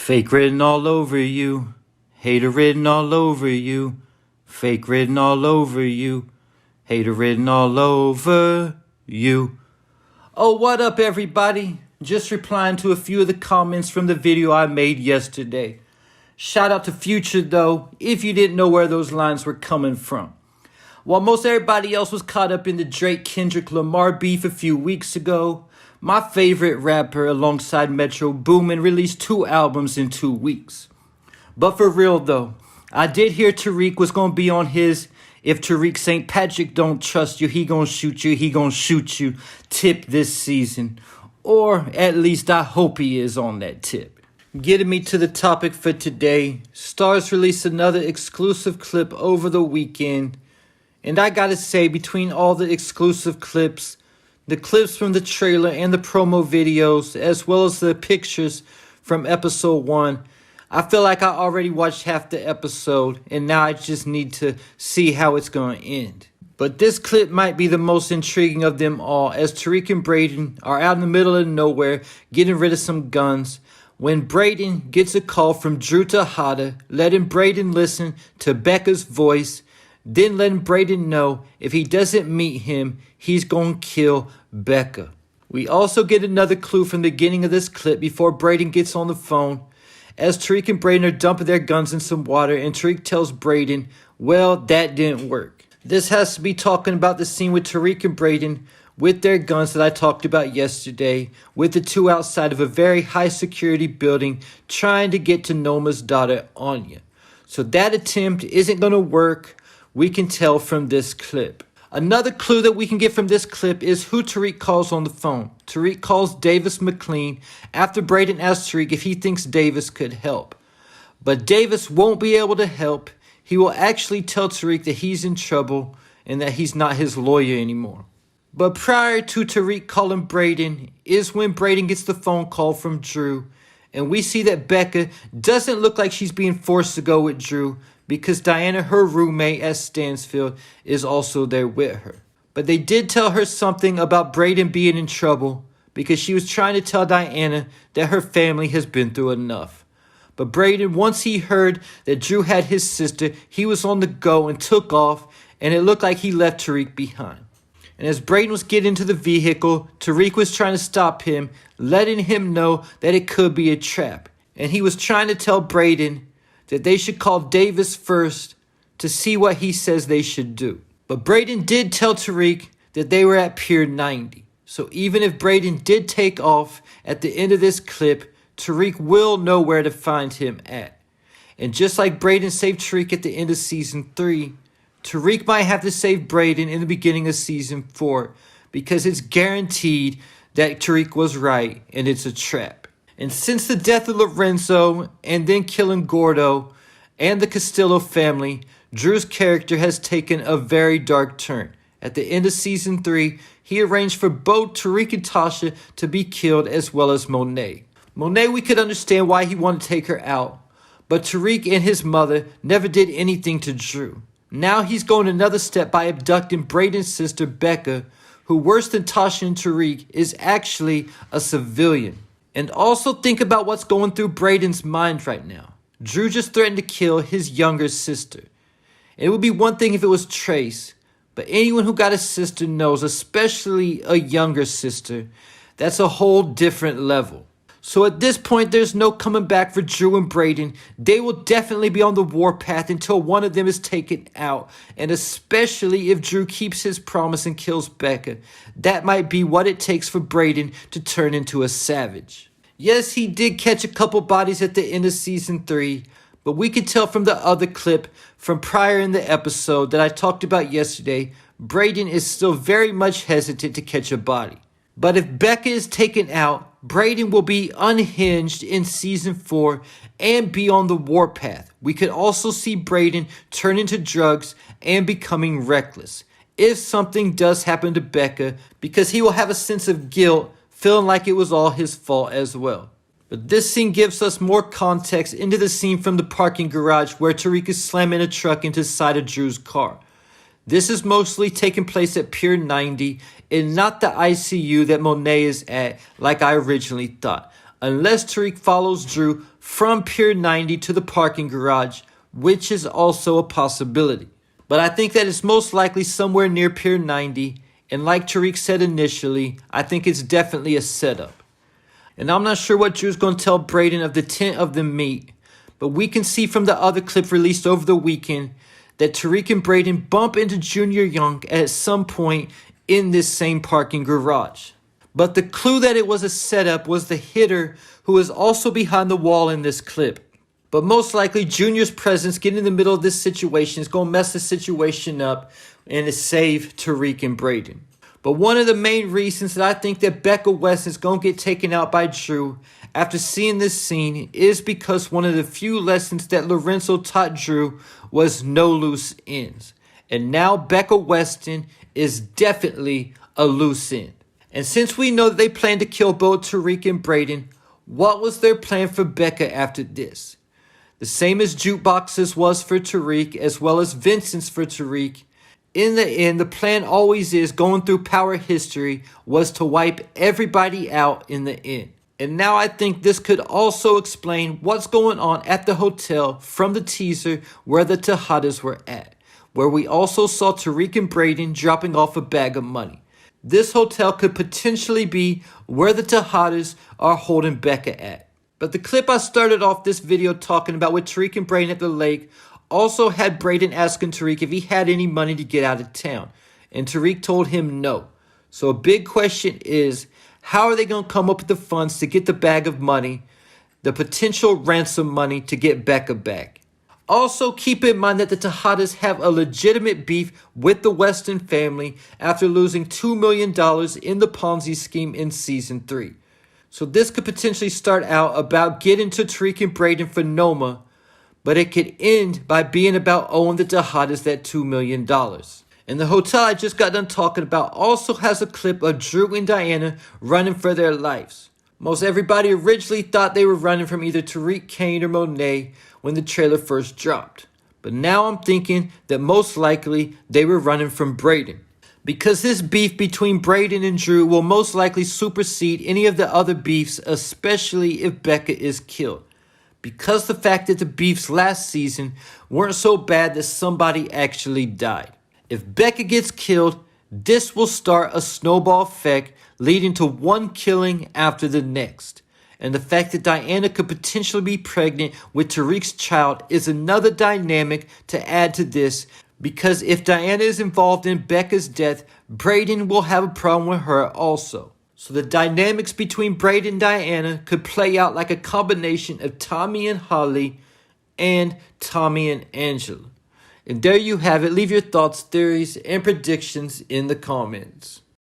Fake written all over you, hater written all over you, fake written all over you, hater written all over you. Oh, what up everybody? Just replying to a few of the comments from the video I made yesterday. Shout out to Future though, if you didn't know where those lines were coming from. While most everybody else was caught up in the Drake-Kendrick Lamar beef a few weeks ago, my favorite rapper alongside Metro Boomin released 2 albums in 2 weeks. But for real though, I did hear Tariq was gonna be on his "If Tariq St. Patrick don't trust you, he gonna shoot you, he gonna shoot you" tip this season. Or at least I hope he is on that tip. Getting me to the topic for today, Stars released another exclusive clip over the weekend. And I gotta say, between all the exclusive clips, the clips from the trailer and the promo videos, as well as the pictures from episode 1, I feel like I already watched half the episode and now I just need to see how it's going to end. But this clip might be the most intriguing of them all, as Tariq and Braden are out in the middle of nowhere getting rid of some guns when Braden gets a call from Drew Tejada, letting Braden listen to Becca's voice, then letting Braden know if he doesn't meet him, he's gonna kill Becca. We also get another clue from the beginning of this clip before Braden gets on the phone, as Tariq and Braden are dumping their guns in some water, and Tariq tells Braden, well, that didn't work. This has to be talking about the scene with Tariq and Braden with their guns that I talked about yesterday, with the 2 outside of a very high security building trying to get to Noma's daughter, Anya. So that attempt isn't gonna work. We can tell from this clip. Another clue that we can get from this clip is who Tariq calls on the phone. Tariq calls Davis McLean after Braden asks Tariq if he thinks Davis could help. But Davis won't be able to help. He will actually tell Tariq that he's in trouble and that he's not his lawyer anymore. But prior to Tariq calling Braden is when Braden gets the phone call from Drew. And we see that Becca doesn't look like she's being forced to go with Drew, because Diana, her roommate at Stansfield, is also there with her. But they did tell her something about Braden being in trouble, because she was trying to tell Diana that her family has been through enough. But Braden, once he heard that Drew had his sister, he was on the go and took off, and it looked like he left Tariq behind. And as Braden was getting into the vehicle, Tariq was trying to stop him, letting him know that it could be a trap. And he was trying to tell Braden that they should call Davis first to see what he says they should do. But Braden did tell Tariq that they were at Pier 90. So even if Braden did take off at the end of this clip, Tariq will know where to find him at. And just like Braden saved Tariq at the end of Season 3, Tariq might have to save Braden in the beginning of Season 4, because it's guaranteed that Tariq was right and it's a trap. And since the death of Lorenzo and then killing Gordo and the Castillo family, Drew's character has taken a very dark turn. At the end of Season 3, he arranged for both Tariq and Tasha to be killed, as well as Monet. Monet, we could understand why he wanted to take her out, but Tariq and his mother never did anything to Drew. Now he's going another step by abducting Braden's sister Becca, who, worse than Tasha and Tariq, is actually a civilian. And also think about what's going through Braden's mind right now. Drew just threatened to kill his younger sister. It would be one thing if it was Trace, but anyone who got a sister knows, especially a younger sister, that's a whole different level. So at this point, there's no coming back for Drew and Braden. They will definitely be on the warpath until one of them is taken out. And especially if Drew keeps his promise and kills Becca, that might be what it takes for Braden to turn into a savage. Yes, he did catch a couple bodies at the end of Season 3, but we could tell from the other clip from prior in the episode that I talked about yesterday, Braden is still very much hesitant to catch a body. But if Becca is taken out, Braden will be unhinged in Season 4 and be on the warpath. We could also see Braden turn into drugs and becoming reckless if something does happen to Becca, because he will have a sense of guilt, feeling like it was all his fault as well. But this scene gives us more context into the scene from the parking garage where Tariq is slamming a truck into the side of Drew's car. This is mostly taking place at Pier 90 and not the ICU that Monet is at like I originally thought. unless Tariq follows Drew from Pier 90 to the parking garage, which is also a possibility. But I think that it's most likely somewhere near Pier 90, and like Tariq said initially, I think it's definitely a setup. And I'm not sure what Drew's going to tell Braden of the tent of the meet, but we can see from the other clip released over the weekend that Tariq and Braden bump into Junior Young at some point in this same parking garage. But the clue that it was a setup was the hitter who is also behind the wall in this clip. But most likely Junior's presence getting in the middle of this situation is going to mess the situation up and to save Tariq and Braden. But one of the main reasons that I think that Becca Weston is going to get taken out by Drew after seeing this scene is because one of the few lessons that Lorenzo taught Drew was no loose ends. And now Becca Weston is definitely a loose end. And since we know that they plan to kill both Tariq and Braden, what was their plan for Becca after this? The same as Jukebox's was for Tariq as well as Vincent's for Tariq. In the end, the plan always is, going through power history, was to wipe everybody out in the end. And now I think this could also explain what's going on at the hotel from the teaser where the Tejadas were at, where we also saw Tariq and Braden dropping off a bag of money. This hotel could potentially be where the Tejadas are holding Becca at. But the clip I started off this video talking about with Tariq and Braden at the lake also had Braden asking Tariq if he had any money to get out of town, and Tariq told him no. So a big question is, how are they going to come up with the funds to get the bag of money, the potential ransom money to get Becca back? Also, keep in mind that the Tejadas have a legitimate beef with the Weston family after losing $2 million in the Ponzi scheme in Season 3. So this could potentially start out about getting to Tariq and Braden for Noma, but it could end by being about owing the Tejadas that $2 million. And the hotel I just got done talking about also has a clip of Drew and Diana running for their lives. Most everybody originally thought they were running from either Tariq, Kane, or Monet when the trailer first dropped. But now I'm thinking that most likely they were running from Braden, because this beef between Braden and Drew will most likely supersede any of the other beefs, especially if Becca is killed. Because the fact that the beefs last season weren't so bad that somebody actually died. If Becca gets killed, this will start a snowball effect leading to one killing after the next. And the fact that Diana could potentially be pregnant with Tariq's child is another dynamic to add to this, because if Diana is involved in Becca's death, Braden will have a problem with her also. So the dynamics between Braden and Diana could play out like a combination of Tommy and Holly and Tommy and Angela. And there you have it. Leave your thoughts, theories, and predictions in the comments.